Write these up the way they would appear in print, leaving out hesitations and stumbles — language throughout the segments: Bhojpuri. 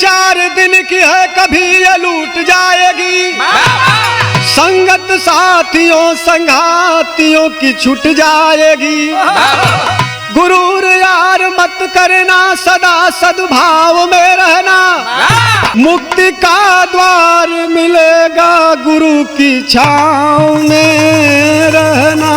चार दिन की है, कभी ये लूट जाएगी। संगत साथियों संगातियों की छूट जाएगी। गुरूर यार मत करना, सदा सद्भाव में रहना। मुक्ति का द्वार मिलेगा, गुरु की छाँव में रहना।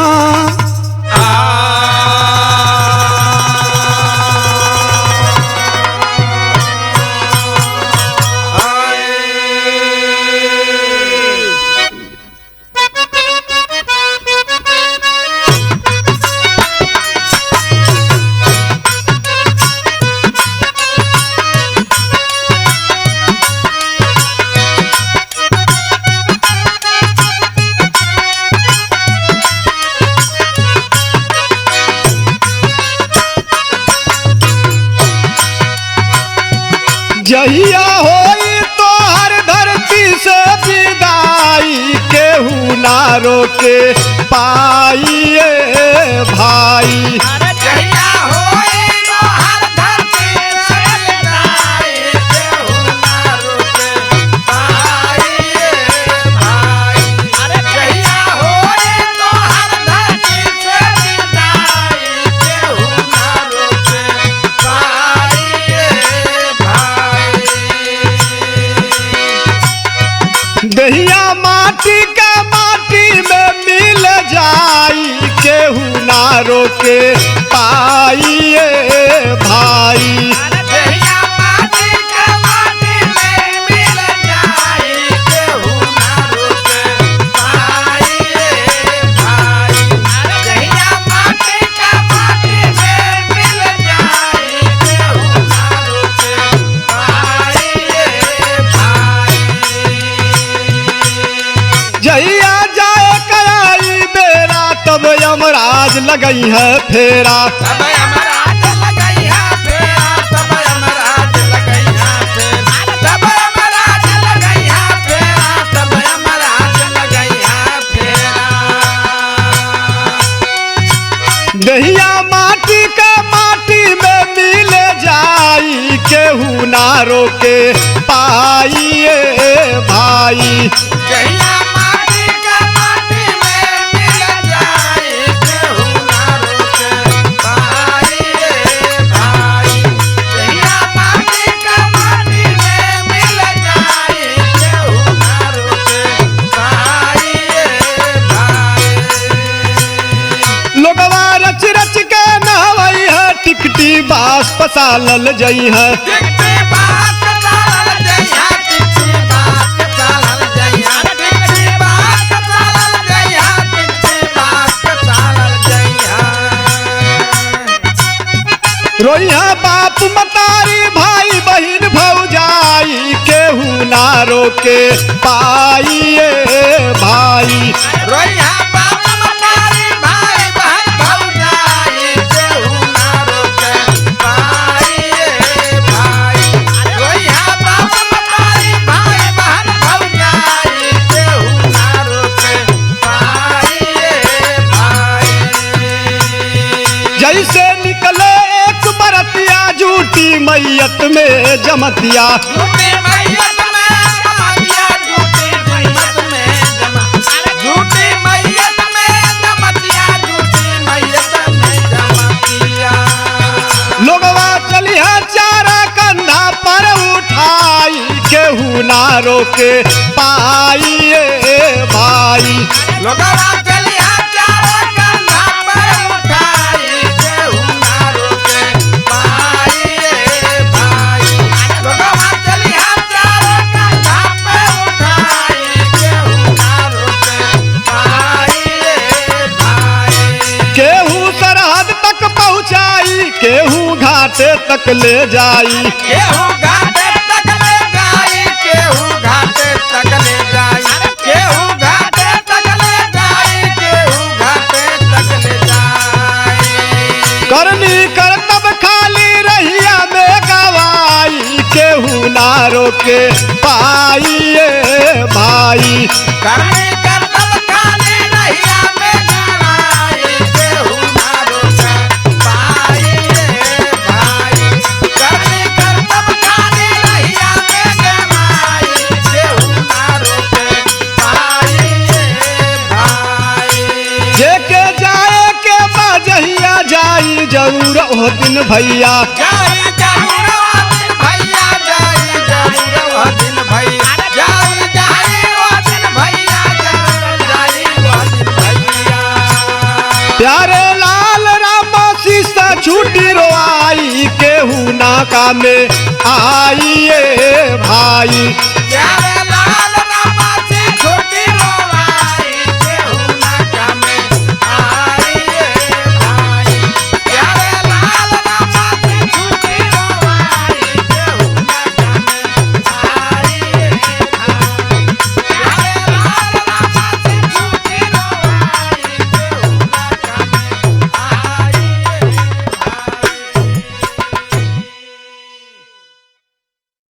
जहिया होई तो हर धरती से विदाई, केहू ना रोके पाइए भाई। जहिया होई तो हर धरती से विदाई, केहू ना रोके पाइए भाई। जहिया होई तो हर धरती से विदाई, केहू ना रोके पाइए भाई। दहिया माटी का माटी में मिल जाई, केहू ना रोके पाइए भाई। जहिया माटी का माटी में मिल जाई, केहू ना रोके पाइए भाई। जहिया माटी का माटी में मिल जाई, केहू ना रोके पाइए भाई। जहिया जाए कराई बेरा, तब यमराज लगई है फेरा। तब यमराज लगई है फेरा, तब यमराज लगई है फेरा, तब यमराज लगई है फेरा, तब यमराज लगई है फेरा। दहिया माटी का माटी में मिल जाई, केहू ना रोके पाइए भाई। जहिया माटी का माटी में मिल जाई, केहू ना रोके पाइए भाई। जहिया माटी का माटी में मिल जाई, केहू ना रोके पाइए भाई। लोगवा रच रच के नहवई है, टिकटी बास पसालल जई है। टिकटी बात चालल जइहा, टिकटी बात चालल जइहा, टिकटी बात चालल जइहा, टिकटी बात चालल जइहा। रोइहा बाप मतारी भाई बहिन भौजाई, केहू ना रोके पाइए भाई। रोइहा बाप मतारी भाई बहन भौजाई, केहू ना रोके पाइए भाई। रोइहा बाप मतारी भाई बहन भौजाई, केहू ना रोके पाइए भाई। जैसे निकले एक बरतिया, झूठी मैयत में जमतिया। झूठी मैयत में जमतिया, झूठी मैयत में झूठी मैयत में जमतिया, झूठी मैयत में जमतिया। लोगवा चलिया चारा कंधा पर उठाई, केहू ना रोके पाइए भाई। लोगवा चलिया चारा कंधा पर उठाई, केहू ना रोके पाइए भाई। लोगवा चलिया चारा कंधा पर उठाई, केहू ना रोके पाइए भाई। केहू सरहद तक पहुँचाई, केहू घाटे तक ले जाई। केहू घाटे तक ले जाई, केहू घाटे तक ले जाई, केहू घाटे तक ले जाई, केहू घाटे तक ले जाई। करनी करतब खाली रहिया में गवाई, केहू ना रोके पाइए भाई। करनी करतब खाली रहिया में गवाई, केहू ना रोके पाइए भाई। करनी करतब खाली रहिया वो दिन भैया जाई जरूर वो दिन भैया जाई जरूर वो दिन भैया जाई जाई वो दिन भैया जाई वो दिन भैया प्यारे लाल रामा शीशा छूटी रोआई केहू नाका में आइए